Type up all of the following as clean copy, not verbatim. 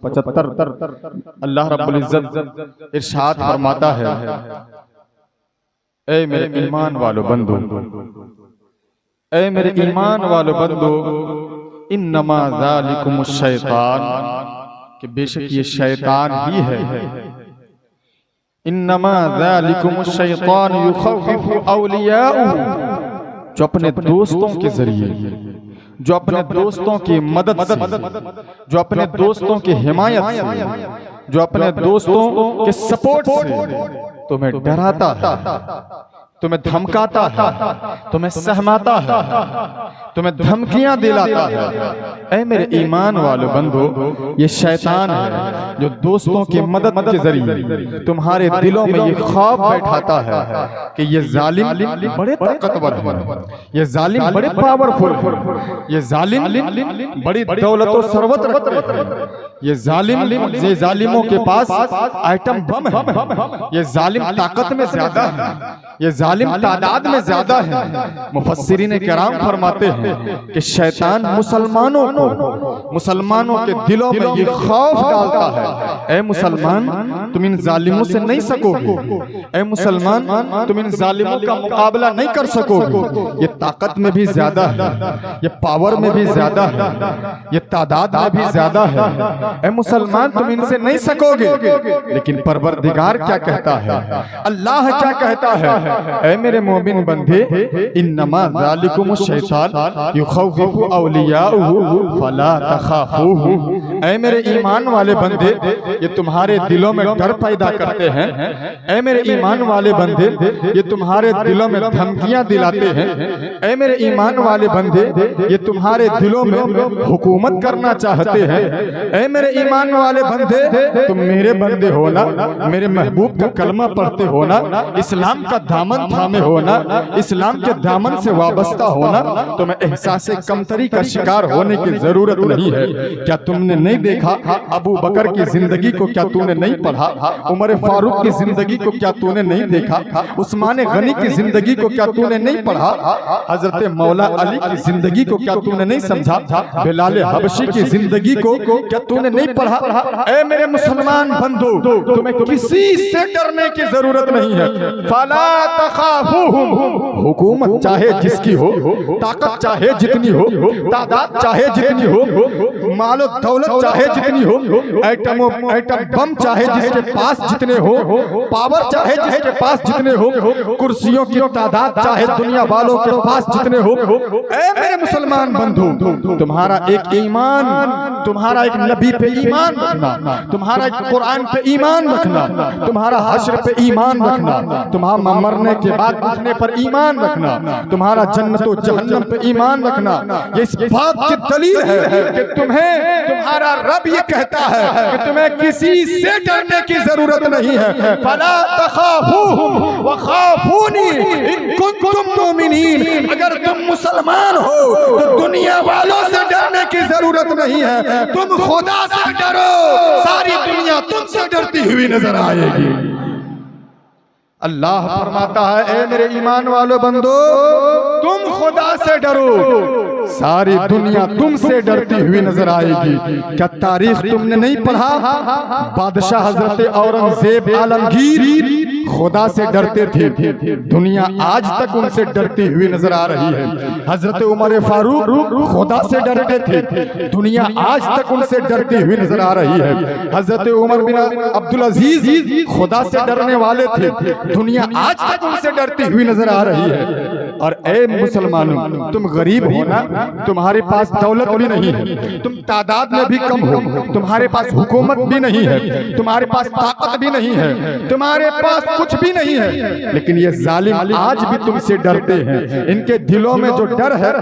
175 अल्लाह रब्बुल इज्जत इरशाद फरमाता है, ऐ मेरे ईमान वालों बंदो, ऐ मेरे ईमान वालों बंदो, इन्नमा ज़ालिकुमुश शैतान, कि बेशक ये शैतान ही है। इन्नमा ज़ालिकुमुश शैतान युखव्विफु औलियाअहु, जो अपने दोस्तों के जरिए, जो अपने दोस्तों की मदद से, जो अपने दोस्तों की हिमायत से, जो अपने दोस्तों के सपोर्ट से तुम्हें डराता है, तुम्हें धमकाता है, तुम्हें सहमाता है, तुम्हें धमकियां दिलाता है। ऐ मेरे ईमान वालों बंदो, ये शैतान है जो दोस्तों की मदद के जरिए तुम्हारे दिलों में ये ख्वाब बैठाता है कि ये जालिम बड़े ताकतवर हैं, ये जालिम बड़े पावरफुल हैं, ये जालिम बड़ी दौलत और सरवत रखते हैं, ये जालिमों के पास आइटम बम है, ये जालिम ताकत में ज्यादा है, ये जालिम तादाद में ज्यादा है। मुफस्सिरीन किराम फरमाते हैं कि शैतान मुसलमानों के दिलों में ये खौफ डालता है, ऐ मुसलमान तुम इन जालिमों से नहीं सकोगे, ऐ मुसलमान तुम इन जालिमों का मुकाबला नहीं कर सकोगे, ये ताकत में भी ज्यादा है, ये पावर में भी ज्यादा है, ये तादाद में भी ज्यादा है, ऐ मुसलमान तुम इनसे नहीं सकोगे। लेकिन परवरदिगार क्या कहता है, अल्लाह क्या कहता है, ऐ मेरे मोमिन बंदे, इन्नमा ज़ालिकुमुश शैतान युखव्विफु औलियाअहु फला तखाफूहु, ऐ मेरे ईमान वाले बंदे, ये तुम्हारे दिलों में डर पैदा करते हैं, ऐ मेरे ईमान वाले बंदे, ये तुम्हारे दिलों में धमकियां दिलाते हैं, ऐ मेरे ईमान वाले बंदे, ये तुम्हारे दिलों में हुकूमत करना चाहते हैं, ऐ मेरे ईमान वाले बंदे, तुम मेरे बंदे हो ना, मेरे महबूब का कलमा पढ़ते हो ना, इस्लाम का दामन थामे हो ना, इस्लाम के दामन से वाबस्ता होना, तुम्हें एहसास कमतरी का शिकार होने की जरूरत नहीं है। क्या तुमने नहीं देखा अबू बकर की जिंदगी को, क्या तूने नहीं पढ़ा उमर फारूक की जिंदगी को, क्या तूने नहीं देखा उस्मान गनी की जिंदगी को, क्या तूने नहीं पढ़ा हजरत मौला अली की जिंदगी को, क्या तूने नहीं समझा बिलाल हबशी की जिंदगी को, क्या तूने नहीं पढ़ा। ऐ मेरे मुसलमान बंधु, तुम्हें किसी से डरने की जरूरत नहीं है। फला तखाफूहुम, हुकूमत चाहे जिसकी हो, ताकत चाहे जितनी हो, तादाद चाहे जितनी हो, मालो दौलत चाहे जितनी हो, एटम बम चाहे जिसके पास जितने हो, पावर चाहे जिसके पास जितने हो, कुर्सियों की तादाद चाहे दुनिया वालों के पास जितने हो, ऐ मेरे मुसलमान बंधु, तुम्हारा एक ईमान, तुम्हारा एक नबी पे ईमान रखना, तुम्हारा एक कुरान पे ईमान रखना, तुम्हारा हश्र पे ईमान रखना, तुम्हारा मरने के बाद उठने पर ईमान रखना, तुम्हारा जन्नत और जहन्नम पे ईमान रखना, ये इस बात की दलील है कि तुम्हें तुम्हारा रब ये कहता है कि तुम्हें किसी से डरने की जरूरत नहीं है। फला तखाफूहुम व खाफूनी इन कुंतुम मुमिनीन, अगर तुम मुसलमान हो तो दुनिया वालों से डरने की जरूरत नहीं है, तुम खुदा से डरो, सारी दुनिया तुमसे डरती हुई नजर आएगी। अल्लाह फरमाता है, ऐ मेरे ईमान वालों बंदो, तुम खुदा से डरो, सारी दुनिया तुमसे डरती हुई नजर आएगी। क्या तारीख तुमने नहीं पढ़ा? बादशाह हजरत औरंगजेब आलमगीर खुदा से डरते थे, दुनिया आज तक उनसे डरती हुई नजर आ रही है। हजरत उमर फारूक खुदा से डरते थे, दुनिया आज तक उनसे डरती हुई नजर आ रही है। हजरत उमर बिन अब्दुल अजीज खुदा से डरने वाले थे, दुनिया आज तक उनसे डरती हुई नजर आ रही है। और ऐ मुसलमानों, तुम गरीब हो ना, तुम्हारे पास दौलत भी नहीं है, तुम तादाद में भी कम हो, तुम्हारे पास हुकूमत भी नहीं है, तुम्हारे पास ताकत भी नहीं है, तुम्हारे पास कुछ भी नहीं है, लेकिन ये जालिम आज भी तुमसे डरते हैं। इनके दिलों में जो डर है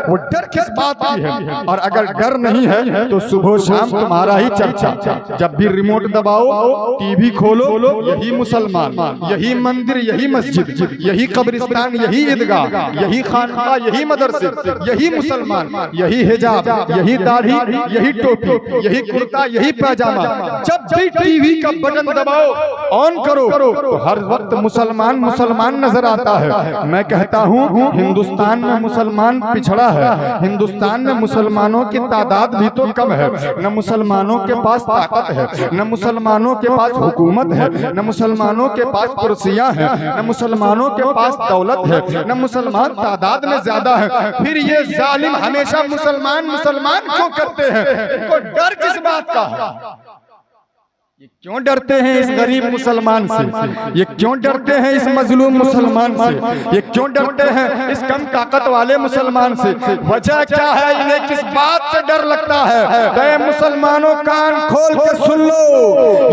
वो डर किस बात की है? और अगर डर नहीं है तो सुबह शाम तुम्हारा ही चर्चा, जब भी रिमोट दबाओ, टीवी खोलो, यही मुसलमान, यही मंदिर, यही मस्जिद, यही कब्रिस्तान, यही ईदगाह, यही खानका, यही मदरसे, यही मुसलमान, यही हिजाब, यही दाढ़ी, यही टोपी, यही कुर्ता, यही पैजामा। जब भी टीवी का बटन दबाओ, ऑन करो, तो हर वक्त मुसलमान मुसलमान नजर आता है। मैं कहता हूँ हिंदुस्तान में मुसलमान पिछड़ा है, हिंदुस्तान में मुसलमानों की तादाद भी तो कम है। न मुसलमानों के पास ताकत है, न मुसलमानों के पास हुकूमत है, न मुसलमानों के पास कुर्सियां हैं, न मुसलमानों के पास दौलत है, न मुसलमान तादाद में ज्यादा है। फिर ये जालिम हमेशा मुसलमान मुसलमान क्यों करते हैं? इनको डर किस बात का है? ये क्यों डरते हैं इस गरीब मुसलमान से? ये क्यों डरते हैं इस मजलूम मुसलमान से? ये क्यों डरते हैं इस कम ताकत वाले मुसलमान से? वजह क्या है? इन्हें किस बात से डर लगता है? ऐ मुसलमानों, कान खोल के सुन लो।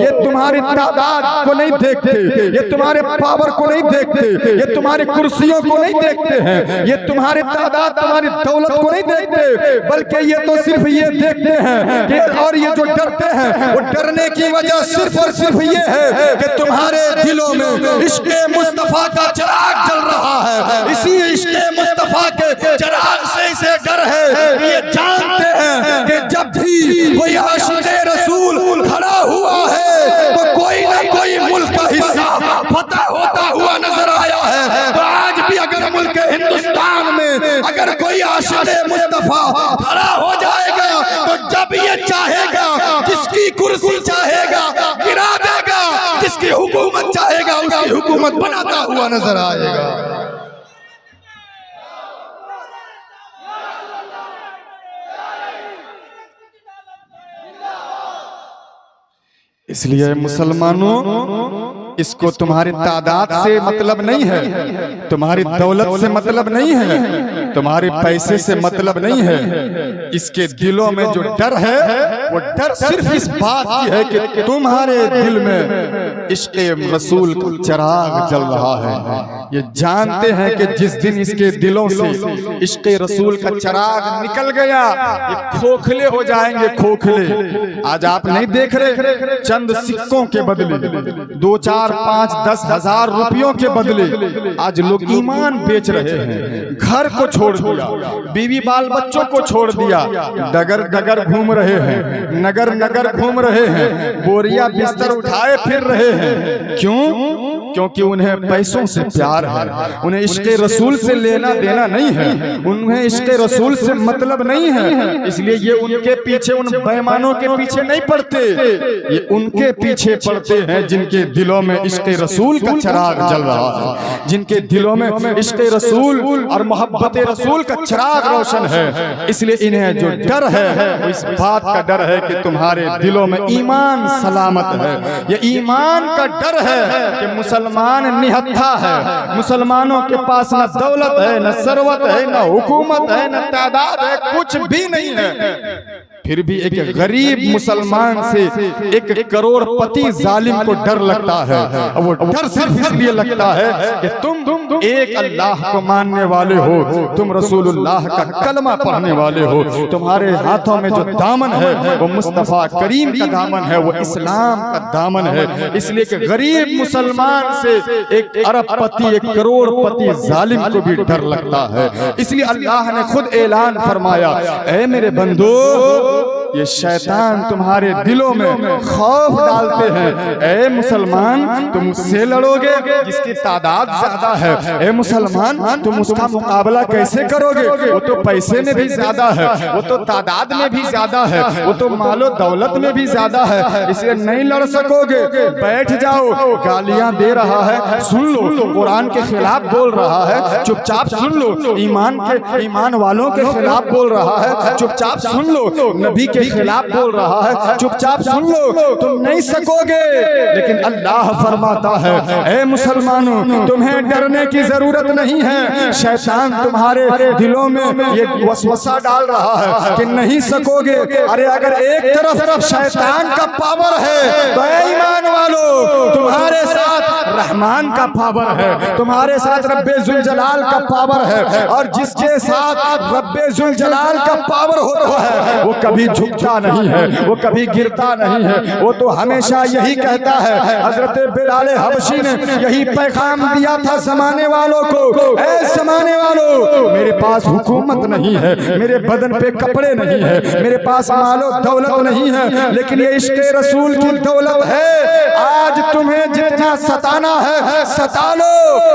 ये तुम्हारी तादाद को नहीं देखते, ये तुम्हारे पावर को नहीं देखते, ये तुम्हारी कुर्सियों को नहीं देखते हैं, ये तुम्हारी तादाद, तुम्हारी दौलत को नहीं देखते, बल्कि ये तो सिर्फ ये देखते हैं। और ये जो डरते हैं, वो डरने की वजह सिर्फ और सिर्फ ये है कि तुम्हारे दिलों में इश्क़े मुस्तफा का चिराग जल रहा है। इसी इश्क़े मुस्तफा के चिराग से इसे डर है। ये जानते हैं कि जब भी कोई आशिक़े रसूल खड़ा हुआ है तो कोई ना कोई मुल्क का हिस्सा फतह होता हुआ नजर आया है। तो आज भी अगर मुल्क हिंदुस्तान में अगर कोई आशिक़े मुस्तफा खड़ा हो जाएगा तो जब ये चाहेगा, जिसकी कुर्सी चाहेगा गिरा देगा, जिसकी हुकूमत चाहेगा उसकी हुकूमत बनाता हुआ नजर आएगा। इसलिए मुसलमानों, इसको तुम्हारी तादाद से मतलब नहीं है, तुम्हारी दौलत से मतलब नहीं है, तुम्हारे पैसे से मतलब नहीं है। इसके दिलों में जो डर है वो डर सिर्फ इस बात की है कि तुम्हारे दिल में इश्क़े रसूल का चिराग जल रहा है। ये जानते हैं कि जिस दिन इसके दिलों से इश्क़े रसूल का चिराग निकल गया, ये खोखले हो जाएंगे, खोखले। आज आप नहीं देख रहे, चंद सिक्कों के बदले 2, 4, 5, 10 हजार रुपयों के बदले आज लोग ईमान बेच रहे हैं। घर को छोड़ दिया, बीवी बाल बच्चों को छोड़ दिया, डगर डगर घूम रहे हैं, नगर नगर घूम रहे हैं, बोरिया बिस्तर उठाए फिर रहे हैं। क्यों? क्योंकि उन्हें पैसों से प्यार है, उन्हें इश्क़े रसूल से लेना देना नहीं है, उन्हें इश्क़े रसूल से मतलब नहीं है। इसलिए ये उनके पीछे, उन बेईमानों के पीछे नहीं पड़ते, ये उनके पीछे पड़ते हैं जिनके दिलों में इश्क़े रसूल का चिराग जल रहा है, जिनके दिलों में इश्क़े रसूल और मोहब्बत रसूल का चिराग रोशन है। इसलिए इन्हें जो डर है वो इस बात का डर है कि तुम्हारे दिलों में ईमान सलामत है। ये ईमान का डर है कि मुसलमान निहत्था है, मुसलमानों के पास न दौलत है, न सरवत है, न हुकूमत है, न तादाद है, कुछ भी नहीं है। फिर भी एक गरीब मुसलमान से एक करोड़पति जालिम को डर लगता है। और वो डर सिर्फ इसलिए लगता है कि तुम एक अल्लाह को मानने वाले हो, तुम रसूलुल्लाह का कलमा पढ़ने वाले हो, तुम्हारे हाथों में जो दामन है वो मुस्तफा करीम का दामन है, वो इस्लाम का दामन है। इसलिए कि गरीब मुसलमान से एक अरबपति, एक करोड़पति जालिम को भी डर लगता है। इसलिए अल्लाह ने खुद ऐलान फरमाया, ऐ मेरे बंदो, ये शैतान तुम्हारे दिलों में खौफ डालते हैं। ऐ मुसलमान, तुम उससे लड़ोगे जिसकी तादाद ज्यादा है। ऐ मुसलमान, तुम उसका मुकाबला कैसे करोगे? वो तो पैसे में भी ज्यादा है, वो तो तादाद में भी ज्यादा है, वो तो मालो दौलत में भी ज्यादा है, इसलिए नहीं लड़ सकोगे। बैठ जाओ, गालियां दे रहा है सुन लो, कुरान के खिलाफ बोल रहा है चुपचाप सुन लो, ईमान वालों के खिलाफ बोल रहा है चुपचाप सुन लो, नबी के खिलाफ बोल रहा है चुपचाप सुन लो, तुम नहीं सकोगे। लेकिन अल्लाह फरमाता है, ऐ मुसलमानों, तुम्हें डरने की जरूरत नहीं है। शैतान तुम्हारे दिलों में ये वसवसा डाल रहा है कि नहीं सकोगे। अरे अगर एक तरफ शैतान का पावर है तो ऐ ईमान वालों, तुम्हारे साथ रहमान का पावर है, तुम्हारे साथ रब्बे जुल जलाल का पावर है। और जिसके साथ रब्बे जुल जलाल का पावर होता है वो कभी झुकता नहीं है, वो कभी गिरता नहीं है, वो तो हमेशा यही कहता है। हजरत बिलाल हबशी ने यही पैगाम दिया था जमाने वालों को, ऐ जमाने वालों, मेरे पास हुकूमत नहीं है, मेरे बदन पे कपड़े नहीं है, मेरे पास मालो दौलत नहीं है, लेकिन ये इश्क़ रसूल की दौलत है। आज तुम्हें जितना सताना है सता लो,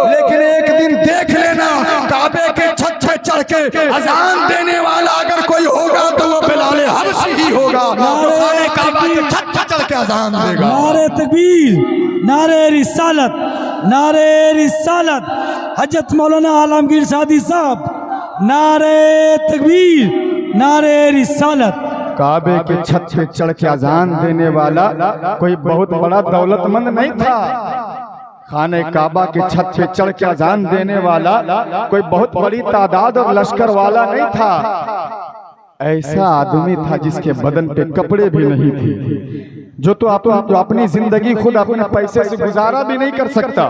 लेकिन एक दिन देख लेना काबे के छत पे चढ़ के अजान देने वाला अगर कोई होगा तो वो बिलाल हबशी ही होगा, खाने काबा के छत पे चढ़ के अजान देगा। नारे तकबीर, नारे रिसालत, नारे रिसालत। हजरत मौलाना आलमगीर सादी साहब, नारे तकबीर, नारे रिसालत। काबे के छत पे चढ़ के अजान देने वाला कोई बहुत बड़ा दौलतमंद नहीं था। खाने काबा के छत पे चढ़ के अजान देने वाला कोई बहुत बड़ी तादाद और लश्कर वाला नहीं था। ऐसा आदमी था जिसके बदन पे कपड़े भी नहीं थे, जो अपनी जिंदगी खुद अपने पैसे से गुजारा भी नहीं कर सकता,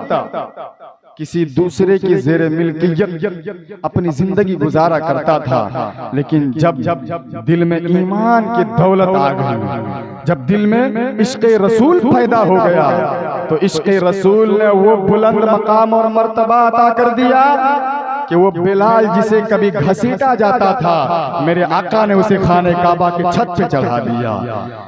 किसी दूसरे की ज़ेरे मिल्कियत अपनी जिंदगी गुजारा करता था। लेकिन जब दिल में ईमान की दौलत आ गई, जब दिल में इश्क़ रसूल पैदा हो गया, तो इश्क़ रसूल ने वो बुलंद मकाम और मर्तबा अता कर दिया कि वो बिलाल जिसे कभी घसीटा जाता था, मेरे आका ने उसे खाने काबा के छत पे चढ़ा दिया,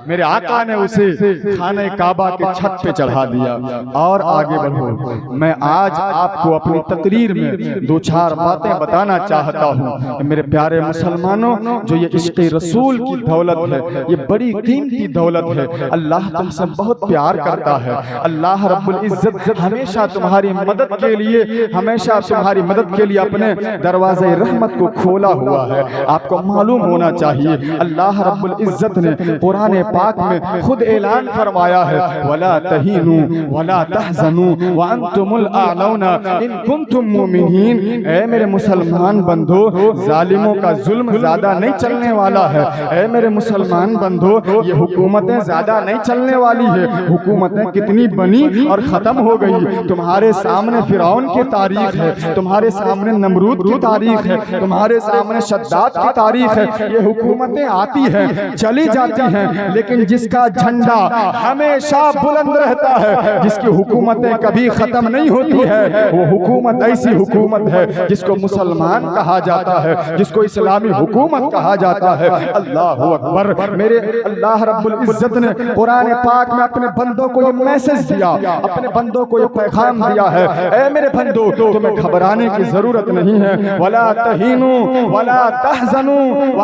मेरे आका ने उसे खाने काबा के छत पे चढ़ा दिया। और आगे बढ़ो, मैं आज आपको अपनी तकरीर में दो चार बातें बताना चाहता हूँ। मेरे प्यारे मुसलमानों, जो ये इश्क़ रसूल की दौलत है, ये बड़ी कीमती दौलत है। अल्लाह तुमसे बहुत प्यार करता है। अल्लाह रब्बुल इज्जत हमेशा तुम्हारी मदद के लिए, हमेशा तुम्हारी मदद के लिए अपने दरवाजे रहमत को खोला हुआ है। आपको मालूम होना चाहिए, अल्लाह रब्बुल इज्जत ने कुरान पाक में खुद ऐलान फरमाया है, वला तहीनु वला तहज़नु व अंतुमुल आलौना इन कुंतुम मुमिनीन। ऐ मेरे मुसलमान बंधो, जालिमों का जुल्म ज्यादा नहीं चलने वाला है। ऐ मेरे मुसलमान बंधो, ये हुकूमतें ज्यादा नहीं चलने वाली है। हुकूमतें कितनी बनी और खत्म हो गई। तुम्हारे सामने फिरौन की तारीख है, तुम्हारे सामने नमरूद की तारीख है, तुम्हारे सामने शद्दाद की तारीख है। ये हुकूमतें आती हैं, चली जाती हैं, लेकिन जिसका झंडा हमेशा बुलंद रहता है, जिसकी हुकूमतें कभी खत्म नहीं होती है, वो हुकूमत ऐसी हुकूमत है जिसको मुसलमान कहा जाता है, जिसको इस्लामी हुकूमत कहा जाता है। अल्लाहु अकबर। मेरे अल्लाह रब्बुल इज्जत ने कुरान पाक में अपने बंदों को ये मैसेज दिया, अपने बंदों को ये पैगाम दिया है, ऐ मेरे बंदो, तुम्हें घबराने की जरूरत नहीं है। वला तहीनु वला तहज़नु व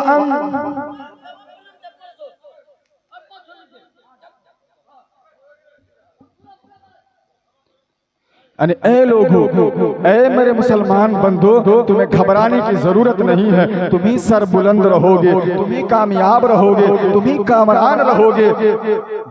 ऐ लोगों, ऐ मेरे मुसलमान बंधो, तुम्हें घबराने की जरूरत नहीं है। तुम ही सर बुलंद रहोगे, तुम ही कामयाब रहोगे, तुम ही कामरान रहोगे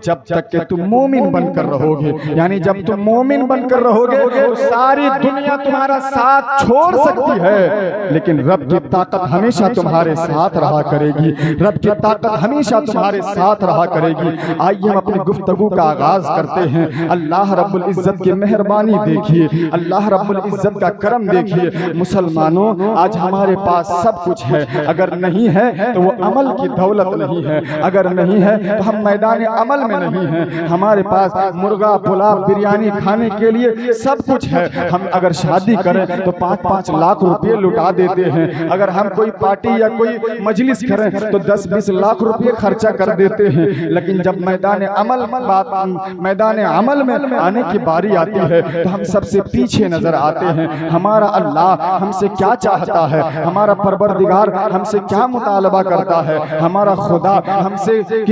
जब तक कि तुम मोमिन बनकर रहोगे। यानी जब तुम मोमिन बनकर रहोगे तो सारी दुनिया तुम्हारा साथ छोड़ सकती है, लेकिन रब की ताकत हमेशा तुम्हारे साथ रहा करेगी। रब की ताकत हमेशा तुम्हारे साथ रहा करेगी। आइए हम अपनी गुफ्तगू का आगाज करते हैं। अल्लाह रब्बुल इज्जत की मेहरबानी देखिए, अल्लाह रब्बुल इज्जत का करम देखिए। मुसलमानों, आज हमारे पास सब कुछ है, अगर नहीं है तो वो अमल की दौलत नहीं है, अगर नहीं है तो हम मैदान अमल में नहीं है। हमारे पास मुर्गा पुलाव बिरयानी खाने के लिए सब कुछ है। हम अगर शादी करें तो 5-5 लाख रुपए लुटा देते हैं। अगर हम कोई पार्टी या कोई मजलिस करें तो 10-20 लाख रुपए खर्चा कर देते हैं। लेकिन जब मैदान अमल में आने की बारी आती है तो हम सबसे पीछे नजर आते हैं। हमारा अल्लाह हमसे क्या चाहता है, हमारा परवरदिगार हमसे क्या मुतालबा करता है, हमारा खुदा हमसे किस